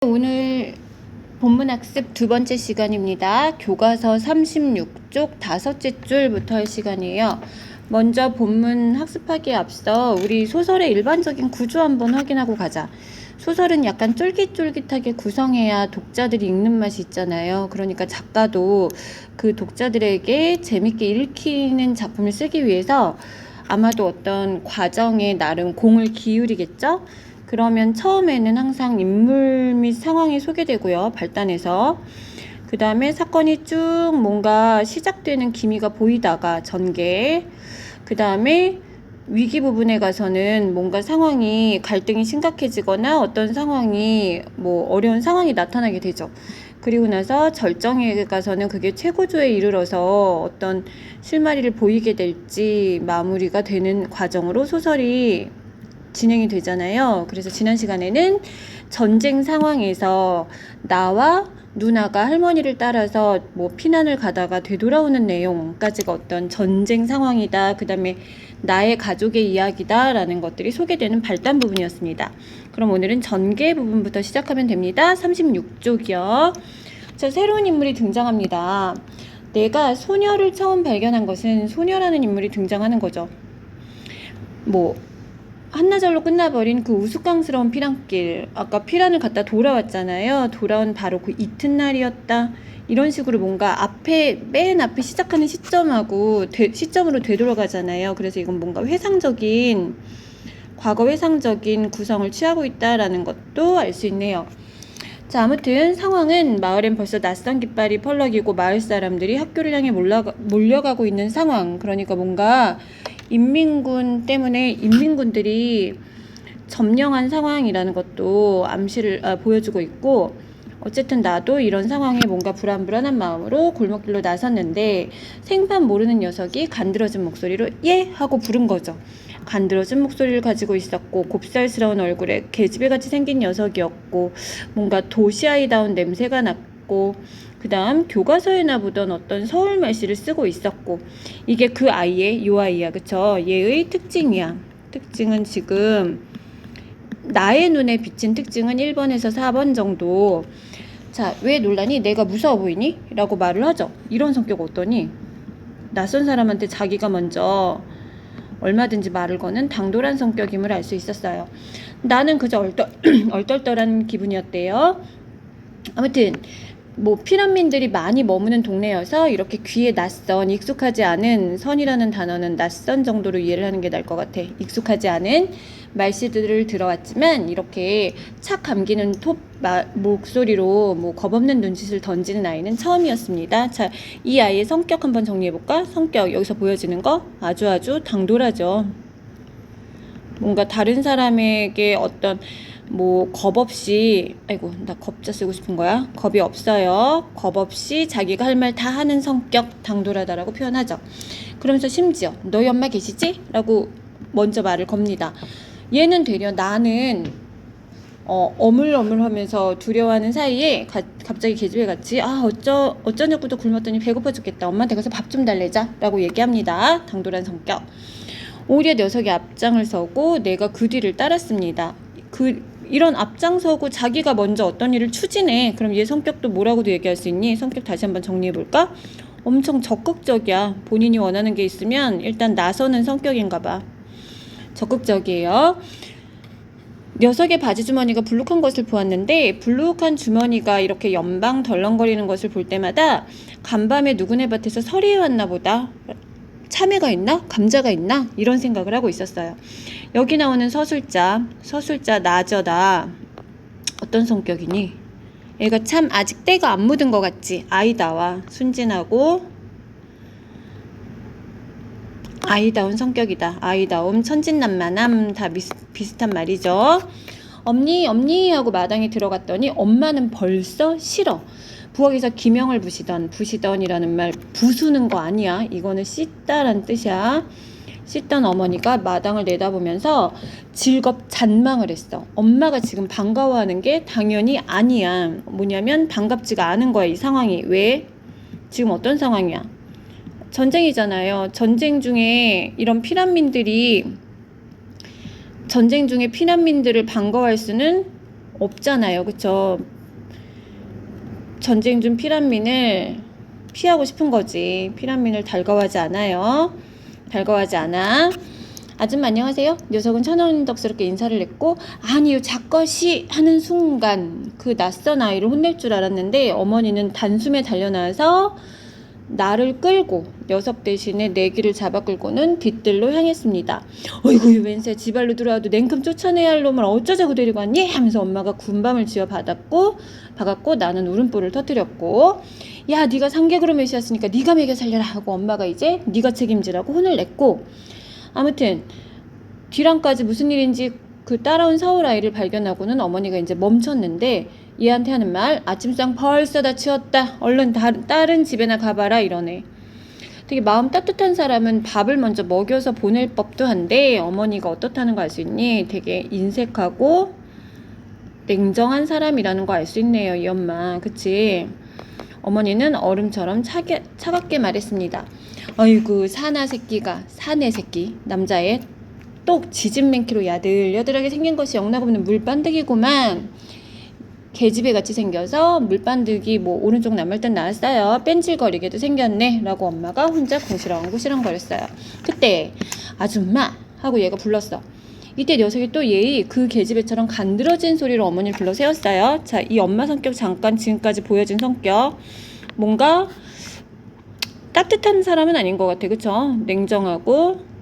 오늘 본문학습 두 번째 시간입니다. 교과서 36쪽 다섯째 줄부터 할 시간이에요. 먼저 본문 학습하기에 앞서 우리 소설의 일반적인 구조 한번 확인하고 가자. 소설은 약간 쫄깃쫄깃하게 구성해야 독자들이 읽는 맛이 있잖아요. 그러니까 작가도 그 독자들에게 재밌게 읽히는 작품을 쓰기 위해서 아마도 어떤 과정에 나름 공을 기울이겠죠? 그러면 처음에는 항상 인물 및 상황이 소개되고요. 발단해서. 그 다음에 사건이 쭉 뭔가 시작되는 기미가 보이다가 전개. 그 다음에 위기 부분에 가서는 뭔가 상황이 갈등이 심각해지거나 어떤 상황이 어려운 상황이 나타나게 되죠. 그리고 나서 절정에 가서는 그게 최고조에 이르러서 어떤 실마리를 보이게 될지 마무리가 되는 과정으로 소설이 진행이 되잖아요. 그래서 지난 시간에는 전쟁 상황에서 나와 누나가 할머니를 따라서 피난을 가다가 되돌아오는 내용까지가 어떤 전쟁 상황이다. 그 다음에 나의 가족의 이야기다 라는 것들이 소개되는 발단 부분이었습니다. 그럼 오늘은 전개 부분부터 시작하면 됩니다. 36쪽이요. 자, 새로운 인물이 등장합니다. 내가 소녀를 처음 발견한 것은 소녀라는 인물이 등장하는 거죠. 한나절로 끝나버린 그 우스꽝스러운 피난길. 아까 피난을 갔다 돌아왔잖아요. 돌아온 바로 그 이튿날이었다. 이런 식으로 뭔가 맨 앞에 시작하는 시점으로 되돌아가잖아요. 그래서 이건 뭔가 과거 회상적인 구성을 취하고 있다라는 것도 알 수 있네요. 자, 아무튼 상황은 마을엔 벌써 낯선 깃발이 펄럭이고 마을 사람들이 학교를 향해 몰려가고 있는 상황. 그러니까 뭔가 인민군 때문에 인민군들이 점령한 상황이라는 것도 보여주고 있고, 어쨌든 나도 이런 상황에 뭔가 불안한 마음으로 골목길로 나섰는데 생판 모르는 녀석이 간드러진 목소리로 예! 하고 부른 거죠. 간드러진 목소리를 가지고 있었고 곱살스러운 얼굴에 계집애같이 생긴 녀석이었고 뭔가 도시아이다운 냄새가 났고 그 다음 교과서에나 보던 어떤 서울 말씨를 쓰고 있었고 이게 요 아이야 그쵸? 얘의 특징이야. 특징은 지금 나의 눈에 비친 특징은 1번에서 4번 정도. 자, 왜 놀라니? 내가 무서워 보이니? 라고 말을 하죠. 이런 성격 어떠니? 낯선 사람한테 자기가 먼저 얼마든지 말을 거는 당돌한 성격임을 알 수 있었어요. 나는 그저 얼떨떨한 기분이었대요. 아무튼 피난민들이 많이 머무는 동네여서 이렇게 귀에 익숙하지 않은 선이라는 단어는 낯선 정도로 이해를 하는 게 나을 것 같아. 익숙하지 않은 말씨들을 들어왔지만 이렇게 착 감기는 목소리로 겁없는 눈짓을 던지는 아이는 처음이었습니다. 자, 이 아이의 성격 한번 정리해볼까? 성격 여기서 보여지는 거 아주 당돌하죠. 뭔가 다른 사람에게 어떤 겁 없이 나 겁자 쓰고 싶은 거야. 겁이 없어요. 겁 없이 자기가 할 말 다 하는 성격 당돌하다라고 표현하죠. 그러면서 심지어 너희 엄마 계시지? 라고 먼저 말을 겁니다. 얘는 되려 나는 어물어물하면서 두려워하는 사이에 갑자기 계집애같이 어쩌냐고도 굶었더니 배고파 죽겠다. 엄마한테 가서 밥 좀 달래자 라고 얘기합니다. 당돌한 성격. 오히려 녀석이 앞장을 서고 내가 그 뒤를 따랐습니다. 이런 앞장서고 자기가 먼저 어떤 일을 추진해. 그럼 얘 성격도 뭐라고도 얘기할 수 있니? 성격 다시 한번 정리해볼까? 엄청 적극적이야. 본인이 원하는 게 있으면 일단 나서는 성격인가 봐. 적극적이에요. 녀석의 바지 주머니가 불룩한 것을 보았는데 불룩한 주머니가 이렇게 연방 덜렁거리는 것을 볼 때마다 간밤에 누구네 밭에서 서리해왔나 보다. 참외가 있나? 감자가 있나? 이런 생각을 하고 있었어요. 여기 나오는 서술자 나저다. 어떤 성격이니? 얘가 참 아직 때가 안 묻은 것 같지? 아이다와 순진하고 아이다운 성격이다. 아이다움, 천진난만함 다 비슷한 말이죠. 엄니 하고 마당에 들어갔더니 엄마는 벌써 싫어. 부엌에서 기명을 부시던이라는 말 부수는 거 아니야. 이거는 씻다란 뜻이야. 씻던 어머니가 마당을 내다보면서 잔망을 했어. 엄마가 지금 반가워하는 게 당연히 아니야. 뭐냐면 반갑지가 않은 거야. 이 상황이. 왜? 지금 어떤 상황이야? 전쟁이잖아요. 전쟁 중에 피난민들을 반가워할 수는 없잖아요. 그쵸? 전쟁 중 피란민을 피하고 싶은 거지. 피란민을 달가워하지 않아요. 달가워하지 않아. 아줌마 안녕하세요. 녀석은 천연덕스럽게 인사를 했고 아니요 작것이 하는 순간 그 낯선 아이를 혼낼 줄 알았는데 어머니는 단숨에 달려나와서 나를 끌고 녀석 대신에 내 귀를 잡아 끌고는 뒤뜰로 향했습니다. 어이구 웬세 지발로 들어와도 냉큼 쫓아내야 할 놈을 어쩌자고 데리고 왔니? 하면서 엄마가 군밤을 쥐어 박았고 나는 울음보를 터뜨렸고 야 네가 상객으로 메시았으니까 네가 먹여 살려라 하고 엄마가 이제 네가 책임지라고 혼을 냈고 아무튼 뒤랑까지 무슨 일인지 그 따라온 서울 아이를 발견하고는 어머니가 이제 멈췄는데 얘한테 하는 말 아침상 벌써 다 치웠다 얼른 다른 집에나 가봐라 이러네. 되게 마음 따뜻한 사람은 밥을 먼저 먹여서 보낼 법도 한데 어머니가 어떻다는 거 알 수 있니? 되게 인색하고 냉정한 사람이라는 거 알 수 있네요 이 엄마. 그치? 어머니는 얼음처럼 차갑게 말했습니다. 어이구 사내 새끼 남자의 똑 지진맨키로 야들야들하게 생긴 것이 영락없는 물반득이구만. 개집애 같이 생겨서 물반득이 뭐 오른쪽 남을듯 나왔어요. 뺀질거리게도 생겼네 라고 엄마가 혼자 고시렁거렸어요. 그때 아줌마 하고 얘가 불렀어. 이때 녀석이 또 예의 그 계집애처럼 간드러진 소리로 어머니를 불러 세웠어요. 자, 이 엄마 성격 잠깐 지금까지 보여진 성격 뭔가 따뜻한 사람은 아닌 것 같아. 그쵸? 냉정하고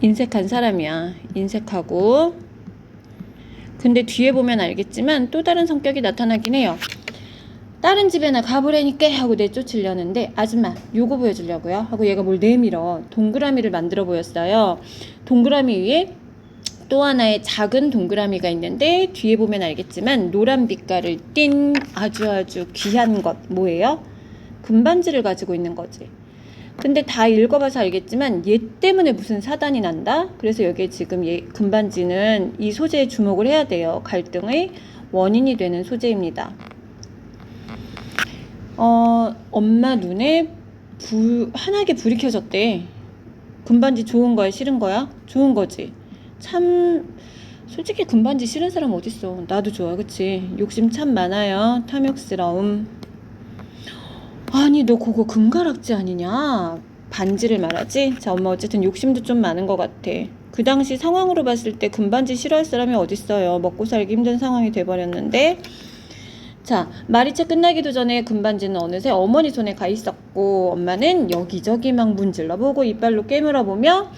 인색한 사람이야. 인색하고 근데 뒤에 보면 알겠지만 또 다른 성격이 나타나긴 해요. 다른 집에나 가보라니까 하고 내쫓으려는데 아줌마 요거 보여주려고요 하고 얘가 뭘 내밀어 동그라미를 만들어 보였어요. 동그라미 위에 또 하나의 작은 동그라미가 있는데 뒤에 보면 알겠지만 노란 빛깔을 띤 아주 귀한 것 뭐예요? 금반지를 가지고 있는 거지. 근데 다 읽어봐서 알겠지만 얘 때문에 무슨 사단이 난다? 그래서 여기에 지금 얘 금반지는 이 소재에 주목을 해야 돼요. 갈등의 원인이 되는 소재입니다. 엄마 눈에 환하게 불이 켜졌대. 금반지 좋은 거야? 싫은 거야? 좋은 거지. 참 솔직히 금반지 싫은 사람 어딨어. 나도 좋아. 그치? 욕심 참 많아요. 탐욕스러움. 아니 너 그거 금가락지 아니냐? 반지를 말하지? 자 엄마 어쨌든 욕심도 좀 많은 것 같아. 그 당시 상황으로 봤을 때 금반지 싫어할 사람이 어딨어요. 먹고 살기 힘든 상황이 돼버렸는데 자 말이 채 끝나기도 전에 금반지는 어느새 어머니 손에 가 있었고 엄마는 여기저기 막 문질러보고 이빨로 깨물어보며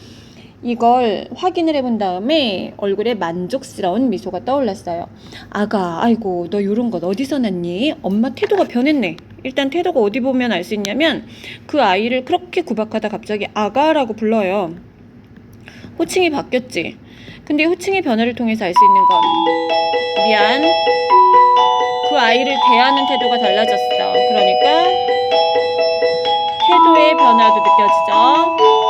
이걸 확인을 해본 다음에 얼굴에 만족스러운 미소가 떠올랐어요. 아가 아이고 너 요런 것 어디서 났니? 엄마 태도가 변했네. 일단 태도가 어디 보면 알 수 있냐면 그 아이를 그렇게 구박하다 갑자기 아가라고 불러요. 호칭이 바뀌었지. 근데 호칭의 변화를 통해서 알 수 있는 건 미안 그 아이를 대하는 태도가 달라졌어. 그러니까 태도의 변화도 느껴지죠.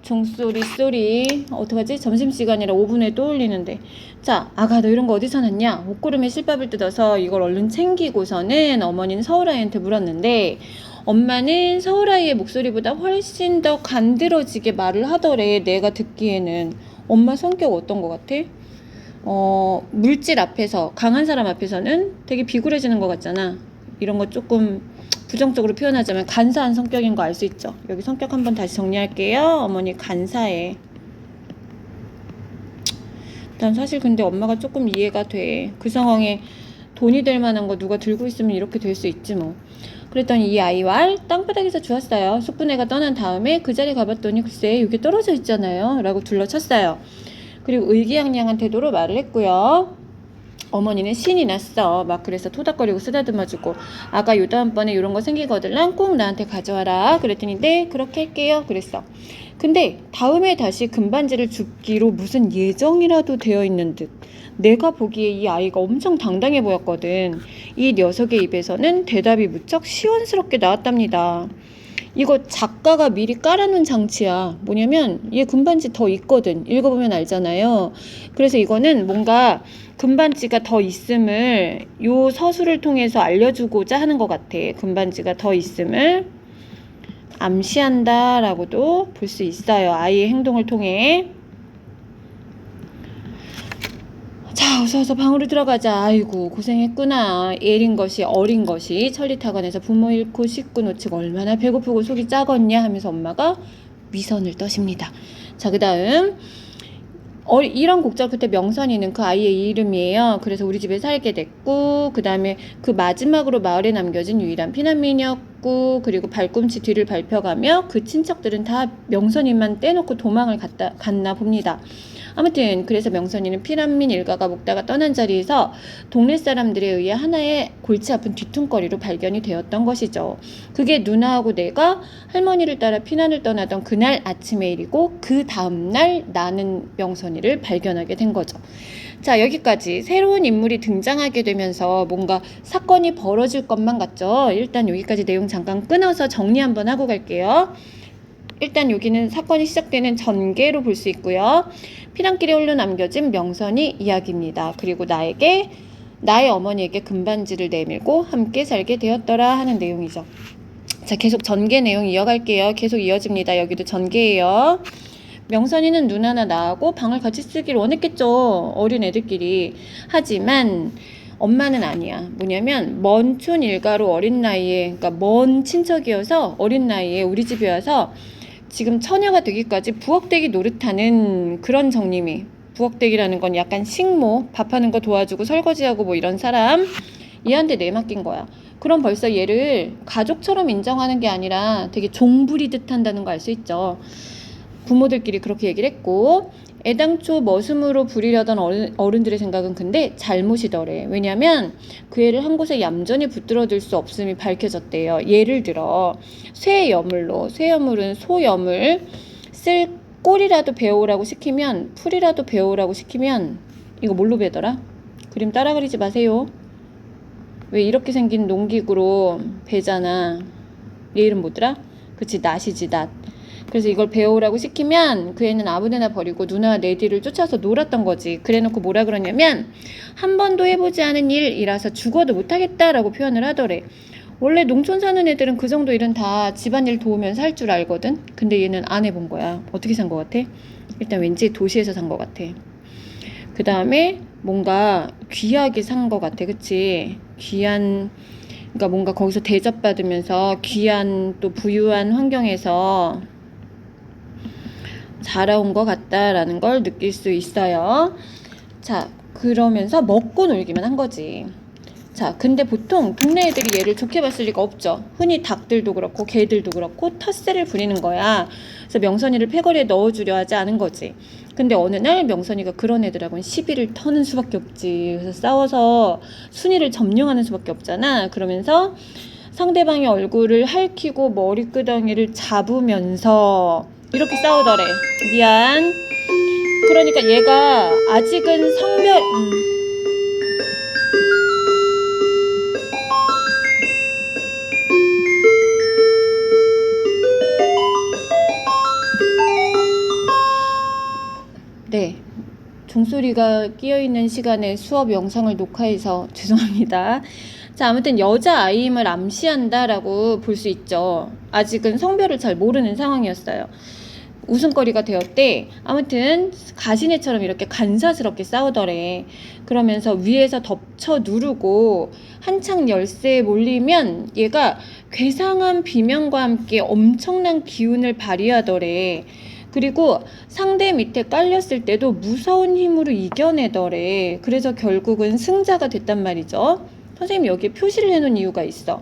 종소리 어떡하지? 점심시간이라 5분에 또 올리는데 자 아가 너 이런 거 어디서 났냐? 옷고름에 실밥을 뜯어서 이걸 얼른 챙기고서는 어머니는 서울아이한테 물었는데 엄마는 서울아이의 목소리보다 훨씬 더 간드러지게 말을 하더래. 내가 듣기에는 엄마 성격 어떤 거 같아? 물질 앞에서 강한 사람 앞에서는 되게 비굴해지는 것 같잖아. 이런 거 조금 부정적으로 표현하자면 간사한 성격인 거 알 수 있죠. 여기 성격 한번 다시 정리할게요. 어머니 간사해. 난 사실 근데 엄마가 조금 이해가 돼. 그 상황에 돈이 될 만한 거 누가 들고 있으면 이렇게 될 수 있지 뭐. 그랬더니 이 아이와 땅바닥에서 주웠어요. 숙부네가 떠난 다음에 그 자리에 가봤더니 글쎄 여기 떨어져 있잖아요 라고 둘러쳤어요. 그리고 의기양양한 태도로 말을 했고요. 어머니는 신이 났어. 막 그래서 토닥거리고 쓰다듬어주고 아가 요 다음번에 이런 거 생기거들랑 꼭 나한테 가져와라 그랬더니 네 그렇게 할게요 그랬어. 근데 다음에 다시 금반지를 줍기로 무슨 예정이라도 되어 있는 듯 내가 보기에 이 아이가 엄청 당당해 보였거든. 이 녀석의 입에서는 대답이 무척 시원스럽게 나왔답니다. 이거 작가가 미리 깔아놓은 장치야. 뭐냐면 얘 금반지 더 있거든. 읽어보면 알잖아요. 그래서 이거는 뭔가 금반지가 더 있음을 요 서술을 통해서 알려주고자 하는 것 같아. 금반지가 더 있음을 암시한다 라고도 볼 수 있어요. 아이의 행동을 통해. 자, 어서 방으로 들어가자. 아이고, 고생했구나. 애린 것이 어린 것이 천리타관에서 부모 잃고 식구 놓치고 얼마나 배고프고 속이 작았냐 하면서 엄마가 위선을 떠십니다. 자, 그 다음 이런 곡절 끝에 명선이는 그 아이의 이름이에요. 그래서 우리 집에 살게 됐고, 그 다음에 그 마지막으로 마을에 남겨진 유일한 피난민이었고, 그리고 발꿈치 뒤를 밟혀가며 그 친척들은 다 명선이만 떼놓고 도망을 갔나 봅니다. 아무튼 그래서 명선이는 피난민 일가가 먹다가 떠난 자리에서 동네 사람들에 의해 하나의 골치 아픈 뒤뚱거리로 발견이 되었던 것이죠. 그게 누나하고 내가 할머니를 따라 피난을 떠나던 그날 아침의 일이고, 그 다음날 나는 명선이를 발견하게 된 거죠. 자, 여기까지 새로운 인물이 등장하게 되면서 뭔가 사건이 벌어질 것만 같죠. 일단 여기까지 내용 잠깐 끊어서 정리 한번 하고 갈게요. 일단 여기는 사건이 시작되는 전개로 볼 수 있고요. 피난길에 홀로 남겨진 명선이 이야기입니다. 그리고 나의 어머니에게 금반지를 내밀고 함께 살게 되었더라 하는 내용이죠. 자, 계속 전개 내용 이어갈게요. 계속 이어집니다. 여기도 전개예요. 명선이는 누나나 나하고 방을 같이 쓰길 원했겠죠. 어린 애들끼리. 하지만 엄마는 아니야. 뭐냐면 먼 촌 일가로 어린 나이에, 그러니까 먼 친척이어서 어린 나이에 우리 집에 와서 지금 처녀가 되기까지 부엌대기 노릇하는 그런 정림이, 부엌대기라는 건 약간 식모, 밥하는 거 도와주고 설거지하고 뭐 이런 사람, 얘한테 내맡긴 거야. 그럼 벌써 얘를 가족처럼 인정하는 게 아니라 되게 종부리듯 한다는 거 알 수 있죠. 부모들끼리 그렇게 얘기를 했고, 애당초 머슴으로 부리려던 어른들의 생각은 근데 잘못이더래. 왜냐면 그 애를 한 곳에 얌전히 붙들어둘 수 없음이 밝혀졌대요. 예를 들어 쇠여물은 소여물 쓸 꼴이라도 배우라고 시키면, 풀이라도 배우라고 시키면, 이거 뭘로 배더라? 그림 따라 그리지 마세요. 왜 이렇게 생긴 농기구로 배잖아. 얘 이름 뭐더라? 그치, 낫이지, 낫. 그래서 이걸 배우라고 시키면 그 애는 아무데나 버리고 누나와 내 뒤를 쫓아서 놀았던 거지. 그래놓고 뭐라 그러냐면 한 번도 해보지 않은 일이라서 죽어도 못하겠다라고 표현을 하더래. 원래 농촌 사는 애들은 그 정도 일은 다 집안일 도우면서 할 줄 알거든. 근데 얘는 안 해본 거야. 어떻게 산 거 같아? 일단 왠지 도시에서 산 거 같아. 그 다음에 뭔가 귀하게 산 거 같아. 그치? 그러니까 뭔가 거기서 대접받으면서 귀한 또 부유한 환경에서 자라온 것 같다라는 걸 느낄 수 있어요. 자, 그러면서 먹고 놀기만 한 거지. 자, 근데 보통 동네 애들이 얘를 좋게 봤을 리가 없죠. 흔히 닭들도 그렇고 개들도 그렇고 텃세를 부리는 거야. 그래서 명선이를 패거리에 넣어주려 하지 않은 거지. 근데 어느 날 명선이가 그런 애들하고는 시비를 터는 수밖에 없지. 그래서 싸워서 순위를 점령하는 수밖에 없잖아. 그러면서 상대방의 얼굴을 핥히고 머리끄덩이를 잡으면서 이렇게 싸우더래. 미안. 그러니까 얘가 아직은 성별 네, 종소리가 끼어있는 시간에 수업 영상을 녹화해서 죄송합니다. 자, 아무튼 여자아이임을 암시한다라고 볼 수 있죠. 아직은 성별을 잘 모르는 상황이었어요. 웃음거리가 되었대. 아무튼 가시네처럼 이렇게 간사스럽게 싸우더래. 그러면서 위에서 덮쳐 누르고 한창 열세에 몰리면 얘가 괴상한 비명과 함께 엄청난 기운을 발휘하더래. 그리고 상대 밑에 깔렸을 때도 무서운 힘으로 이겨내더래. 그래서 결국은 승자가 됐단 말이죠. 선생님이 여기에 표시를 해놓은 이유가 있어.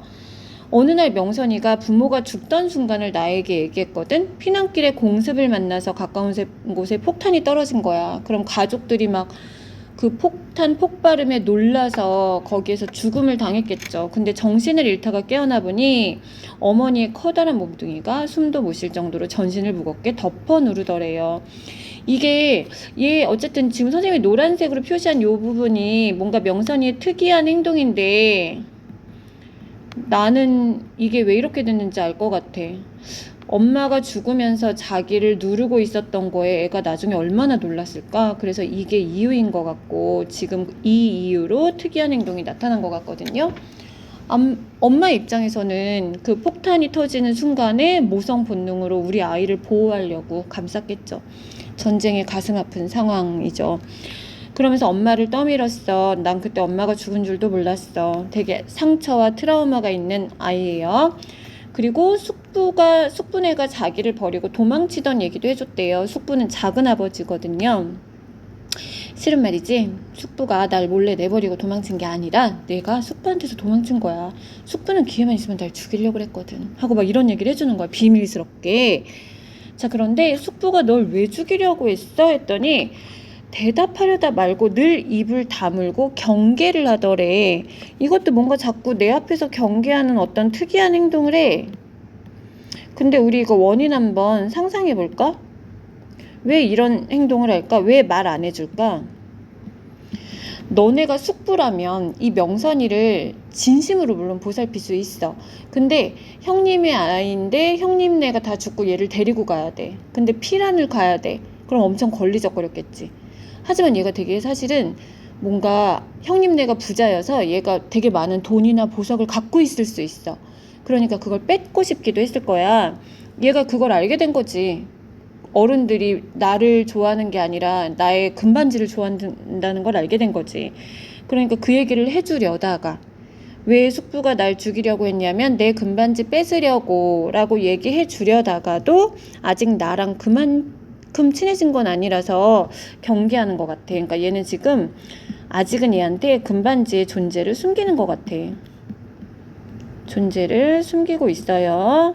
어느 날 명선이가 부모가 죽던 순간을 나에게 얘기했거든. 피난길에 공습을 만나서 가까운 곳에 폭탄이 떨어진 거야. 그럼 가족들이 막 그 폭탄 폭발음에 놀라서 거기에서 죽음을 당했겠죠. 근데 정신을 잃다가 깨어나 보니 어머니의 커다란 몸뚱이가 숨도 못 쉴 정도로 전신을 무겁게 덮어 누르더래요. 이게 어쨌든 지금 선생님이 노란색으로 표시한 이 부분이 뭔가 명선이의 특이한 행동인데 나는 이게 왜 이렇게 됐는지 알 것 같아. 엄마가 죽으면서 자기를 누르고 있었던 거에 애가 나중에 얼마나 놀랐을까? 그래서 이게 이유인 것 같고 지금 이 이유로 특이한 행동이 나타난 것 같거든요. 엄마 입장에서는 그 폭탄이 터지는 순간에 모성 본능으로 우리 아이를 보호하려고 감쌌겠죠. 전쟁의 가슴 아픈 상황이죠. 그러면서 엄마를 떠밀었어. 난 그때 엄마가 죽은 줄도 몰랐어. 되게 상처와 트라우마가 있는 아이예요. 그리고 숙부네가 자기를 버리고 도망치던 얘기도 해줬대요. 숙부는 작은 아버지거든요. 실은 말이지, 숙부가 날 몰래 내버리고 도망친 게 아니라 내가 숙부한테서 도망친 거야. 숙부는 기회만 있으면 날 죽이려고 그랬거든 하고 막 이런 얘기를 해주는 거야, 비밀스럽게. 자, 그런데 숙부가 널 왜 죽이려고 했어? 했더니 대답하려다 말고 늘 입을 다물고 경계를 하더래. 이것도 뭔가 자꾸 내 앞에서 경계하는 어떤 특이한 행동을 해. 근데 우리 이거 원인 한번 상상해 볼까? 왜 이런 행동을 할까? 왜 말 안 해줄까? 너네가 숙부라면 이 명선이를 진심으로 물론 보살필 수 있어. 근데 형님의 아이인데 형님네가 다 죽고 얘를 데리고 가야 돼. 근데 피란을 가야 돼. 그럼 엄청 걸리적거렸겠지. 하지만 얘가 되게 사실은 뭔가 형님네가 부자여서 얘가 되게 많은 돈이나 보석을 갖고 있을 수 있어. 그러니까 그걸 뺏고 싶기도 했을 거야. 얘가 그걸 알게 된 거지. 어른들이 나를 좋아하는 게 아니라 나의 금반지를 좋아한다는 걸 알게 된 거지. 그러니까 그 얘기를 해주려다가 왜 숙부가 날 죽이려고 했냐면 내 금반지 뺏으려고 라고 얘기해 주려다가도 아직 나랑 그만큼 친해진 건 아니라서 경계하는 것 같아. 그러니까 얘는 지금 아직은 얘한테 금반지의 존재를 숨기는 것 같아. 존재를 숨기고 있어요.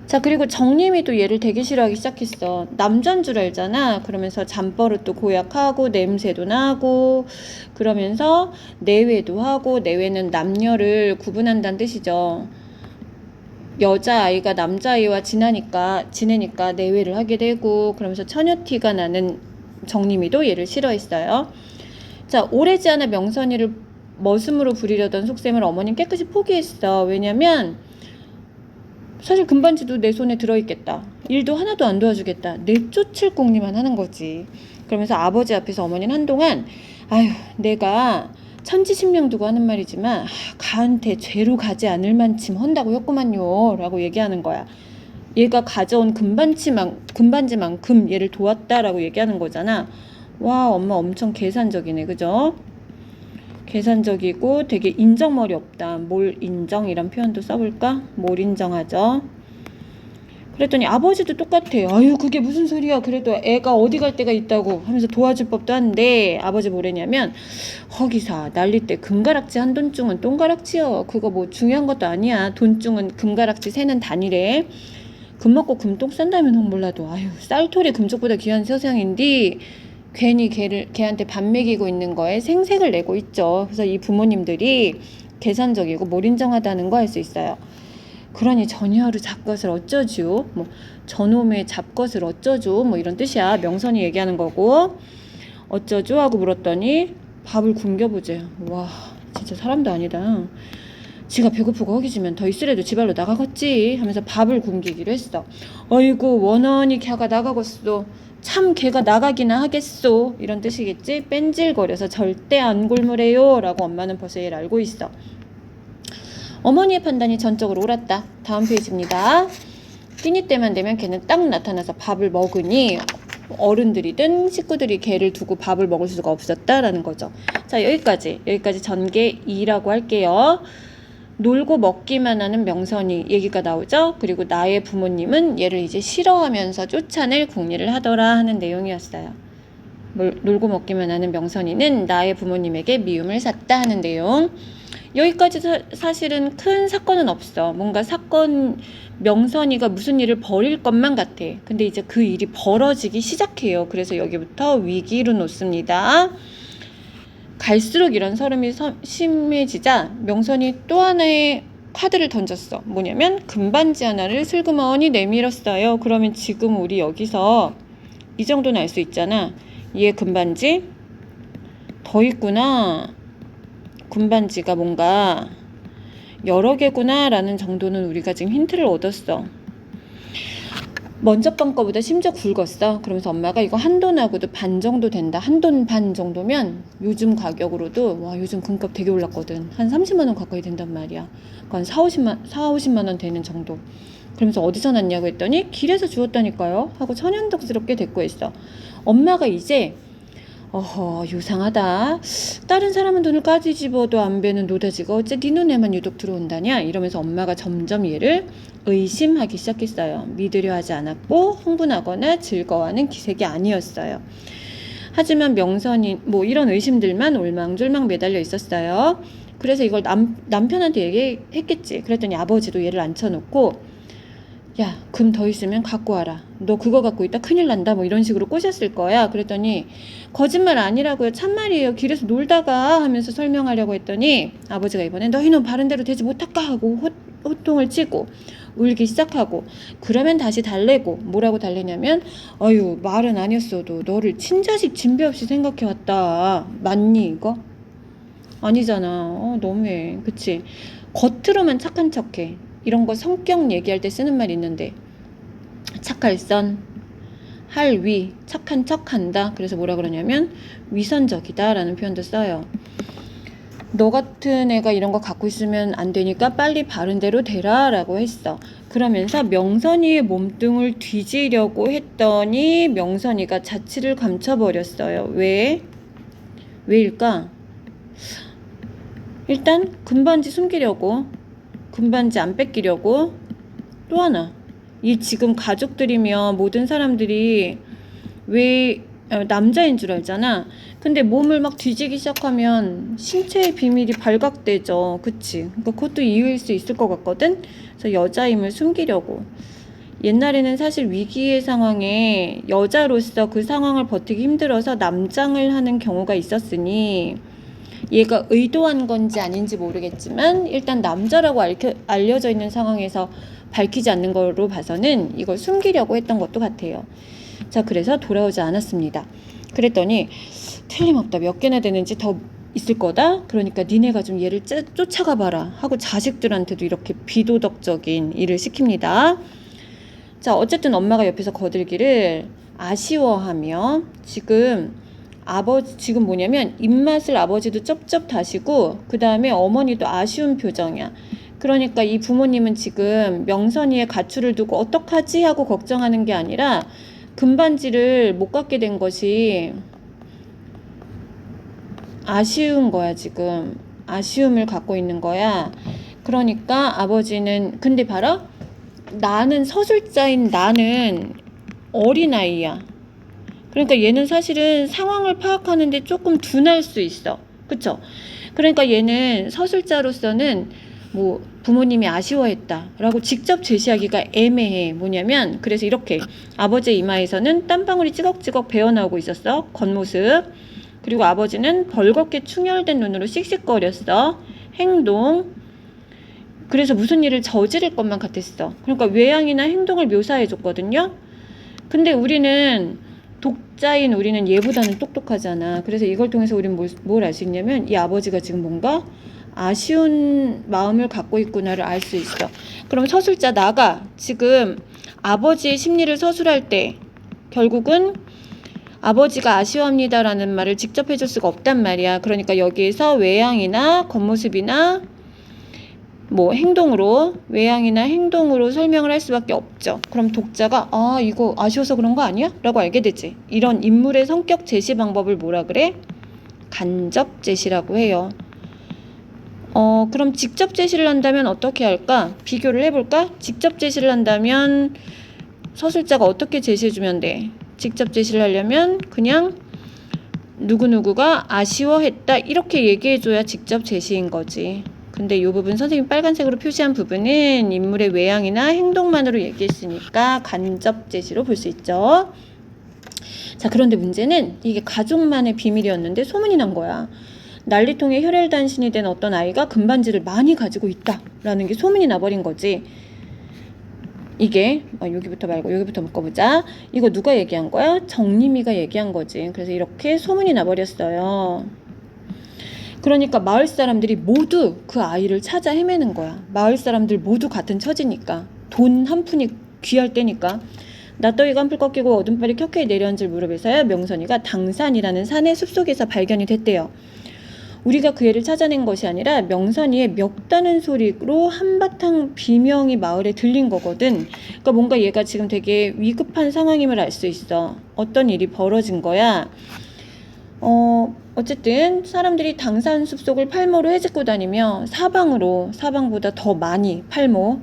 자, 그리고 정림이 또 얘를 되게 싫어하기 시작했어. 남잔 줄 알잖아. 그러면서 잠버릇도 고약하고 냄새도 나고 그러면서 내외도 하고, 내외는 남녀를 구분한다는 뜻이죠. 여자아이가 남자아이와 지내니까 내외를 하게 되고, 그러면서 처녀티가 나는 정림이도 얘를 싫어했어요. 자, 오래지 않아 명선이를 머슴으로 부리려던 속셈을 어머님 깨끗이 포기했어. 왜냐면 사실 금반지도 내 손에 들어있겠다. 일도 하나도 안 도와주겠다. 내쫓을 궁리만 하는 거지. 그러면서 아버지 앞에서 어머니는 한동안 아유, 내가 천지신명 두고 하는 말이지만 가한테 죄로 가지 않을 만침 헌다고 했구만요 라고 얘기하는 거야. 얘가 가져온 금반지만큼 얘를 도왔다라고 얘기하는 거잖아. 와, 엄마 엄청 계산적이네, 그죠? 계산적이고 되게 인정머리 없다. 뭘 인정이란 표현도 써볼까? 뭘 인정하죠? 그랬더니 아버지도 똑같아. 아유, 그게 무슨 소리야. 그래도 애가 어디 갈 데가 있다고 하면서 도와줄 법도 한데, 아버지 뭐래냐면 허기사 난리 때 금가락지 한 돈중은 똥가락지여. 그거 뭐 중요한 것도 아니야. 돈중은 금가락지 세는 단위래. 금 먹고 금똥 싼다면 혹 몰라도 아유, 쌀토리 금쪽보다 귀한 세상인데 괜히 걔한테 밥 먹이고 있는 거에 생색을 내고 있죠. 그래서 이 부모님들이 계산적이고 몰인정하다는 거 알 수 있어요. 그러니 전혀를 잡것을 어쩌죠? 뭐 저놈의 잡것을 어쩌죠? 뭐 이런 뜻이야. 명선이 얘기하는 거고. 어쩌죠? 하고 물었더니 밥을 굶겨보재. 와, 진짜 사람도 아니다. 지가 배고프고 허기지면 더 있으래도 지발로 나가겠지 하면서 밥을 굶기기로 했어. 어이구, 원원이 걔가 나가겠어. 참 걔가 나가기나 하겠소. 이런 뜻이겠지. 뺀질거려서 절대 안 굶으래요 라고 엄마는 벌써 얘를 알고 있어. 어머니의 판단이 전적으로 옳았다. 다음 페이지입니다. 끼니 때만 되면 걔는 딱 나타나서 밥을 먹으니 어른들이든 식구들이 걔를 두고 밥을 먹을 수가 없었다라는 거죠. 자, 여기까지 전개 2라고 할게요. 놀고 먹기만 하는 명선이 얘기가 나오죠. 그리고 나의 부모님은 얘를 이제 싫어하면서 쫓아낼 궁리를 하더라 하는 내용이었어요. 놀고 먹기만 하는 명선이는 나의 부모님에게 미움을 샀다 하는 내용. 여기까지 사실은 큰 사건은 없어. 뭔가 명선이가 무슨 일을 벌일 것만 같아. 근데 이제 그 일이 벌어지기 시작해요. 그래서 여기부터 위기로 놓습니다. 갈수록 이런 서름이 심해지자 명선이 또 하나의 카드를 던졌어. 뭐냐면 금반지 하나를 슬그머니 내밀었어요. 그러면 지금 우리 여기서 이 정도는 알 수 있잖아. 얘 금반지 더 있구나. 금반지가 뭔가 여러 개구나 라는 정도는 우리가 지금 힌트를 얻었어. 먼저 번 거보다 심지어 굵었어. 그러면서 엄마가 이거 한돈하고도 반 정도 된다. 한돈 반 정도면 요즘 가격으로도 와, 요즘 금값 되게 올랐거든. 한 30만 원 가까이 된단 말이야. 한 50만 원 되는 정도. 그러면서 어디서 났냐고 했더니 길에서 주웠다니까요 하고 천연덕스럽게 대꾸했어. 엄마가 이제 어허, 요상하다. 다른 사람은 돈을 까뒤집어도 안 베는 노다지가 어째 네 눈에만 유독 들어온다냐? 이러면서 엄마가 점점 얘를 의심하기 시작했어요. 믿으려 하지 않았고 흥분하거나 즐거워하는 기색이 아니었어요. 하지만 명선이 뭐 이런 의심들만 올망졸망 매달려 있었어요. 그래서 이걸 남편한테 얘기했겠지. 그랬더니 아버지도 얘를 앉혀놓고 야, 금 더 있으면 갖고 와라. 너 그거 갖고 있다 큰일 난다. 뭐 이런 식으로 꼬셨을 거야. 그랬더니 거짓말 아니라고요. 참말이에요. 길에서 놀다가 하면서 설명하려고 했더니 아버지가 이번엔 너희 놈 바른 대로 되지 못할까 하고 호통을 치고 울기 시작하고 그러면 다시 달래고 뭐라고 달래냐면 어휴 말은 아니었어도 너를 친자식 진배 없이 생각해왔다. 맞니 이거? 아니잖아. 너무해. 그치? 겉으로만 착한 척해. 이런 거 성격 얘기할 때 쓰는 말 있는데 착할 선, 할 위, 착한 척한다. 그래서 뭐라 그러냐면 위선적이다 라는 표현도 써요. 너 같은 애가 이런 거 갖고 있으면 안 되니까 빨리 바른 대로 되라 라고 했어. 그러면서 명선이의 몸뚱을 뒤지려고 했더니 명선이가 자취를 감춰버렸어요. 왜? 왜일까? 일단 금반지 숨기려고, 금반지 안 뺏기려고, 또 하나 이 지금 가족들이며 모든 사람들이 왜 남자인 줄 알잖아. 근데 몸을 막 뒤지기 시작하면 신체의 비밀이 발각되죠. 그치? 그러니까 그것도 이유일 수 있을 것 같거든. 그래서 여자임을 숨기려고. 옛날에는 사실 위기의 상황에 여자로서 그 상황을 버티기 힘들어서 남장을 하는 경우가 있었으니 얘가 의도한 건지 아닌지 모르겠지만 일단 남자라고 알려져 있는 상황에서 밝히지 않는 거로 봐서는 이걸 숨기려고 했던 것도 같아요. 자, 그래서 돌아오지 않았습니다. 그랬더니 틀림없다. 몇 개나 되는지 더 있을 거다. 그러니까 니네가 좀 얘를 쫓아가 봐라 하고 자식들한테도 이렇게 비도덕적인 일을 시킵니다. 자, 어쨌든 엄마가 옆에서 거들기를 아쉬워하며 지금 뭐냐면 입맛을 아버지도 쩝쩝 다시고 그 다음에 어머니도 아쉬운 표정이야. 그러니까 이 부모님은 지금 명선이의 가출을 두고 어떡하지 하고 걱정하는 게 아니라 금반지를 못 갖게 된 것이 아쉬운 거야. 지금 아쉬움을 갖고 있는 거야. 그러니까 아버지는 근데 봐라, 나는 서술자인 나는 어린아이야. 그러니까 얘는 사실은 상황을 파악하는데 조금 둔할 수 있어. 그쵸? 그러니까 얘는 서술자로서는 뭐 부모님이 아쉬워했다라고 직접 제시하기가 애매해. 뭐냐면 그래서 이렇게 아버지의 이마에서는 땀방울이 찌걱찌걱 배어나오고 있었어. 겉모습. 그리고 아버지는 벌겋게 충혈된 눈으로 씩씩거렸어. 행동. 그래서 무슨 일을 저지를 것만 같았어. 그러니까 외양이나 행동을 묘사해줬거든요. 근데 독자인 우리는 얘보다는 똑똑하잖아. 그래서 이걸 통해서 우리는 뭘 알 수 있냐면 이 아버지가 지금 뭔가 아쉬운 마음을 갖고 있구나를 알 수 있어. 그럼 서술자 나가 지금 아버지의 심리를 서술할 때 결국은 아버지가 아쉬워합니다라는 말을 직접 해줄 수가 없단 말이야. 그러니까 여기에서 외양이나 겉모습이나 뭐 외양이나 행동으로 설명을 할 수밖에 없죠. 그럼 독자가 이거 아쉬워서 그런 거 아니야? 라고 알게 되지. 이런 인물의 성격 제시 방법을 뭐라 그래? 간접 제시라고 해요. 그럼 직접 제시를 한다면 어떻게 할까? 비교를 해볼까? 직접 제시를 한다면 서술자가 어떻게 제시해주면 돼? 직접 제시를 하려면 그냥 누구누구가 아쉬워했다 이렇게 얘기해줘야 직접 제시인 거지. 근데 이 부분 선생님이 빨간색으로 표시한 부분은 인물의 외양이나 행동만으로 얘기했으니까 간접 제시로 볼 수 있죠. 자, 그런데 문제는 이게 가족만의 비밀이었는데 소문이 난 거야. 난리통의 혈혈단신이 된 어떤 아이가 금반지를 많이 가지고 있다라는 게 소문이 나버린 거지. 이게 여기부터 말고 여기부터 묶어보자. 이거 누가 얘기한 거야? 정림이가 얘기한 거지. 그래서 이렇게 소문이 나버렸어요. 그러니까 마을 사람들이 모두 그 아이를 찾아 헤매는 거야. 마을 사람들 모두 같은 처지니까. 돈 한 푼이 귀할 때니까. 낫더위가 한풀 꺾이고 어둠발이 켜켜이 내려앉을 무렵에서야 명선이가 당산이라는 산의 숲속에서 발견이 됐대요. 우리가 그 애를 찾아낸 것이 아니라 명선이의 멱다는 소리로 한바탕 비명이 마을에 들린 거거든. 그러니까 뭔가 얘가 지금 되게 위급한 상황임을 알 수 있어. 어떤 일이 벌어진 거야. 어쨌든 사람들이 당산 숲속을 팔모로 헤집고 다니며 사방보다 더 많이 팔모,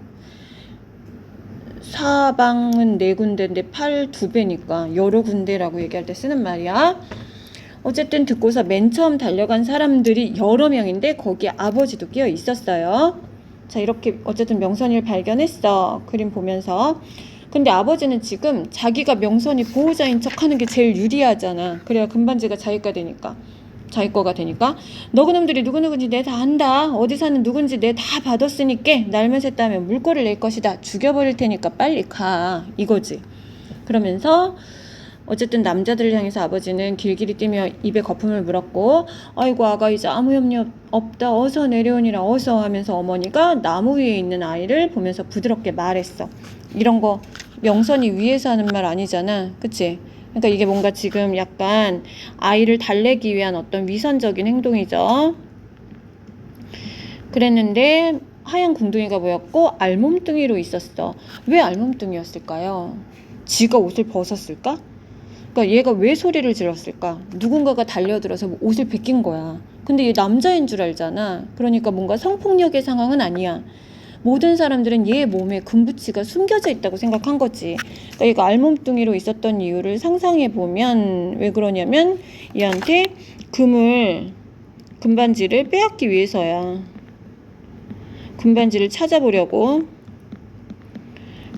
사방은 4군데인데 팔 2배니까 여러 군데라고 얘기할 때 쓰는 말이야. 어쨌든 듣고서 맨 처음 달려간 사람들이 여러 명인데 거기에 아버지도 끼어 있었어요. 자, 이렇게 어쨌든 명선이를 발견했어. 그림 보면서. 근데 아버지는 지금 자기가 명선이 보호자인 척하는 게 제일 유리하잖아. 그래야 금반지가 자기 거가 되니까 너 그놈들이 누구누군지 내 다 안다. 어디 사는 누군지 내 다 받았으니까 날면 샜다면 물꼬를 낼 것이다. 죽여버릴 테니까 빨리 가. 이거지. 그러면서 어쨌든 남자들을 향해서 아버지는 길길이 뛰며 입에 거품을 물었고 아이고 아가 이제 아무 염려 없다. 어서 내려오니라 어서 하면서 어머니가 나무 위에 있는 아이를 보면서 부드럽게 말했어. 이런 거 명선이 위에서 하는 말 아니잖아. 그치? 그러니까 이게 뭔가 지금 약간 아이를 달래기 위한 어떤 위선적인 행동이죠. 그랬는데 하얀 궁둥이가 보였고 알몸뚱이로 있었어. 왜 알몸뚱이였을까요? 지가 옷을 벗었을까? 그러니까 얘가 왜 소리를 질렀을까? 누군가가 달려들어서 옷을 벗긴 거야. 근데 얘 남자인 줄 알잖아. 그러니까 뭔가 성폭력의 상황은 아니야. 모든 사람들은 얘 몸에 금부치가 숨겨져 있다고 생각한 거지. 그러니까 얘가 알몸뚱이로 있었던 이유를 상상해 보면 왜 그러냐면 얘한테 금반지를 빼앗기 위해서야. 금반지를 찾아보려고.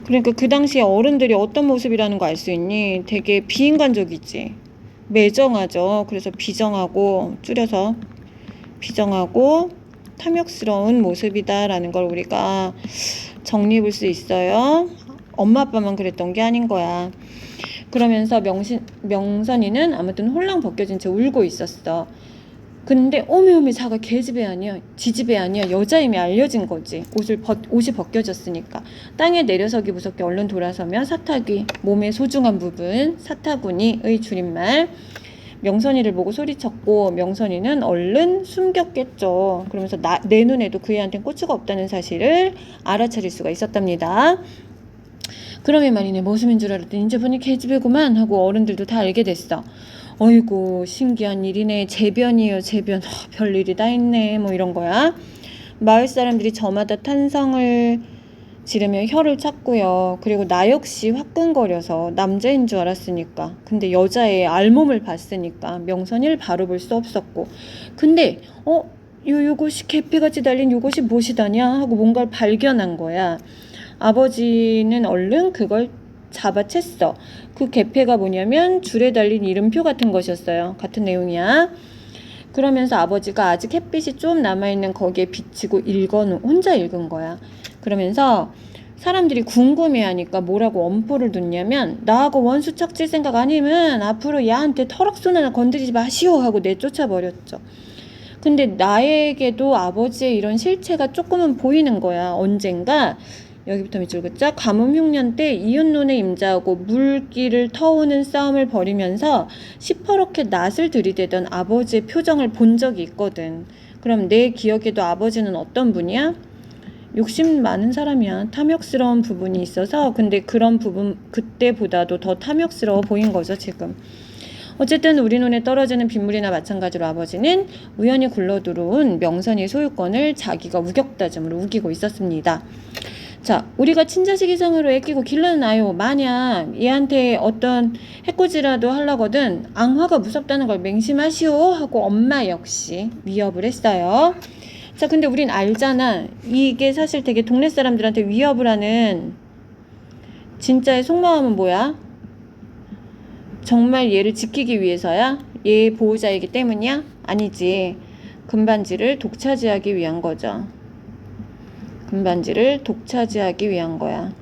그러니까 그 당시에 어른들이 어떤 모습이라는 거 알 수 있니? 되게 비인간적이지. 매정하죠. 그래서 비정하고 줄여서 비정하고 탐욕스러운 모습이다라는 걸 우리가 정리해 볼 수 있어요. 엄마 아빠만 그랬던 게 아닌 거야. 그러면서 명선이는 아무튼 홀랑 벗겨진 채 울고 있었어. 근데 오메오메 자가 계집애 아니야, 지집애 아니야, 여자임이 알려진 거지. 옷이 벗겨졌으니까. 땅에 내려서기 무섭게 얼른 돌아서며 사타귀, 몸의 소중한 부분, 사타구니의 줄임말 명선이를 보고 소리쳤고 명선이는 얼른 숨겼겠죠. 그러면서 내 눈에도 그 애한테는 꼬추가 없다는 사실을 알아차릴 수가 있었답니다. 그러면 말이네, 머슴인 줄 알았더니 이제 보니 계집애구만 하고 어른들도 다 알게 됐어. 어이구 신기한 일이네. 재변이에요 재변. 별일이 다 있네 뭐 이런 거야. 마을 사람들이 저마다 탄성을 지르며 혀를 찾고요. 그리고 나 역시 화끈거려서 남자인 줄 알았으니까. 근데 여자의 알몸을 봤으니까 명선이를 바로 볼 수 없었고. 근데 요것이 개피같이 달린 요것이 무엇이다냐 하고 뭔가를 발견한 거야. 아버지는 얼른 그걸 잡아챘어. 그 개폐가 뭐냐면 줄에 달린 이름표 같은 것이었어요. 같은 내용이야. 그러면서 아버지가 아직 햇빛이 좀 남아있는 거기에 비치고 혼자 읽은 거야. 그러면서 사람들이 궁금해하니까 뭐라고 엄포를 뒀냐면 나하고 원수 척질 생각 아니면 앞으로 얘한테 털럭소나 건드리지 마시오 하고 내쫓아버렸죠. 근데 나에게도 아버지의 이런 실체가 조금은 보이는 거야. 언젠가 여기부터 밑줄 긋자. 가뭄 흉년 때 이웃논에 임자하고 물길을 터오는 싸움을 벌이면서 시퍼렇게 낯을 들이대던 아버지의 표정을 본 적이 있거든. 그럼 내 기억에도 아버지는 어떤 분이야? 욕심 많은 사람이야. 탐욕스러운 부분이 있어서. 근데 그런 부분 그때보다도 더 탐욕스러워 보인 거죠 지금. 어쨌든 우리 눈에 떨어지는 빗물이나 마찬가지로 아버지는 우연히 굴러들어온 명선이의 소유권을 자기가 우격다짐으로 우기고 있었습니다. 자, 우리가 친자식 이상으로 애끼고 길러놔요. 만약 얘한테 어떤 해코지라도 하려거든 앙화가 무섭다는 걸 맹심하시오 하고 엄마 역시 위협을 했어요. 자, 근데 우린 알잖아. 이게 사실 되게 동네 사람들한테 위협을 하는 진짜의 속마음은 뭐야? 정말 얘를 지키기 위해서야? 얘 보호자이기 때문이야? 아니지. 금반지를 독차지하기 위한 거죠. 금반지를 독차지하기 위한 거야.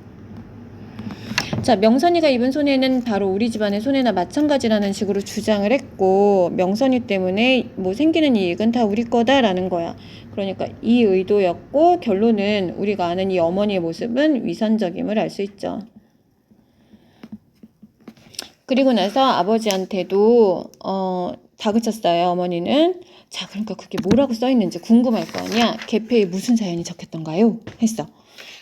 자, 명선이가 입은 손해는 바로 우리 집안의 손해나 마찬가지라는 식으로 주장을 했고 명선이 때문에 뭐 생기는 이익은 다 우리 거다라는 거야. 그러니까 이 의도였고 결론은 우리가 아는 이 어머니의 모습은 위선적임을 알 수 있죠. 그리고 나서 아버지한테도 다그쳤어요. 어머니는. 자, 그러니까 그게 뭐라고 써있는지 궁금할 거 아니야. 개폐에 무슨 사연이 적혔던가요? 했어.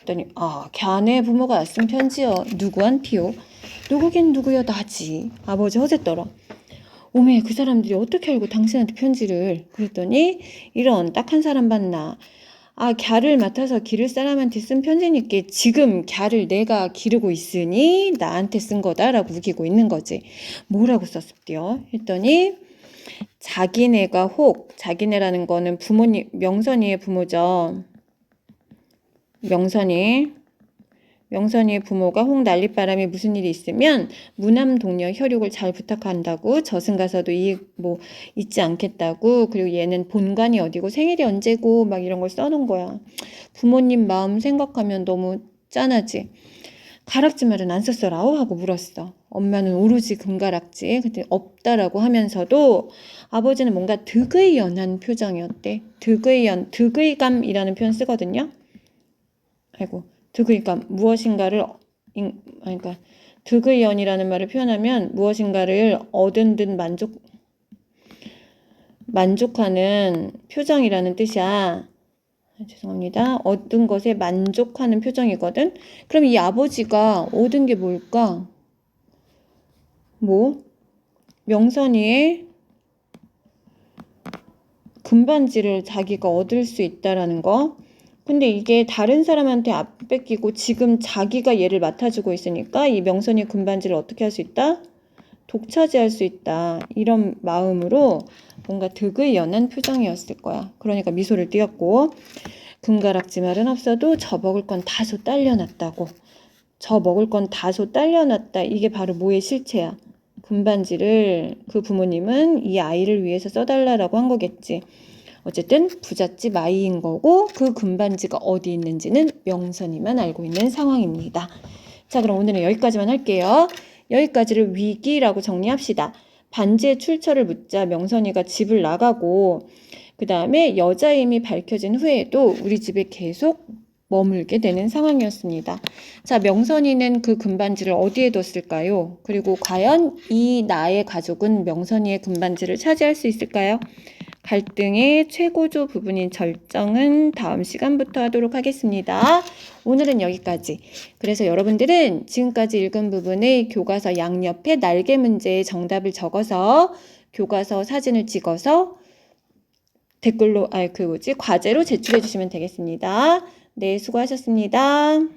그랬더니 걔네 부모가 쓴 편지요. 누구한테요? 누구긴 누구여 나지. 아버지 허세 떨어. 오메, 그 사람들이 어떻게 알고 당신한테 편지를? 그랬더니 이런 딱 한 사람 봤나. 아, 갸를 맡아서 기를 사람한테 쓴 편지니까 지금 갸를 내가 기르고 있으니 나한테 쓴 거다라고 우기고 있는 거지. 뭐라고 썼을게요? 했더니 자기네가 혹, 자기네라는 거는 부모님, 명선이의 부모죠. 명선이의 부모가 혹 난리바람에 무슨 일이 있으면 무남 동료 혈육을 잘 부탁한다고, 저승가서도 뭐 잊지 않겠다고, 그리고 얘는 본관이 어디고 생일이 언제고 막 이런 걸 써놓은 거야. 부모님 마음 생각하면 너무 짠하지. 가락지 말은 안 썼어라오 하고 물었어. 엄마는 오로지 금가락지. 근데 없다라고 하면서도 아버지는 뭔가 득의연한 표정이었대. 득의감이라는 표현 쓰거든요. 아이고, 득의감, 무엇인가를, 그러니까 득의연이라는 말을 표현하면 무엇인가를 얻은 듯 만족하는 표정이라는 뜻이야. 죄송합니다. 얻은 것에 만족하는 표정이거든. 그럼 이 아버지가 얻은 게 뭘까? 명선이의 금반지를 자기가 얻을 수 있다라는 거. 근데 이게 다른 사람한테 안 뺏기고 지금 자기가 얘를 맡아주고 있으니까 이 명선이 금반지를 어떻게 할 수 있다? 독차지할 수 있다. 이런 마음으로 뭔가 득의연한 표정이었을 거야. 그러니까 미소를 띄었고, 금가락지 말은 없어도 저 먹을 건 다소 딸려놨다고. 저 먹을 건 다소 딸려놨다. 이게 바로 뭐의 실체야? 금반지를 그 부모님은 이 아이를 위해서 써달라고 한 거겠지. 어쨌든 부잣집 아이인 거고 그 금반지가 어디 있는지는 명선이만 알고 있는 상황입니다. 자, 그럼 오늘은 여기까지만 할게요. 여기까지를 위기라고 정리합시다. 반지의 출처를 묻자 명선이가 집을 나가고 그 다음에 여자임이 밝혀진 후에도 우리 집에 계속 머물게 되는 상황이었습니다. 자, 명선이는 그 금반지를 어디에 뒀을까요? 그리고 과연 이 나의 가족은 명선이의 금반지를 차지할 수 있을까요? 갈등의 최고조 부분인 절정은 다음 시간부터 하도록 하겠습니다. 오늘은 여기까지. 그래서 여러분들은 지금까지 읽은 부분의 교과서 양옆에 날개 문제의 정답을 적어서 교과서 사진을 찍어서 과제로 제출해 주시면 되겠습니다. 네, 수고하셨습니다.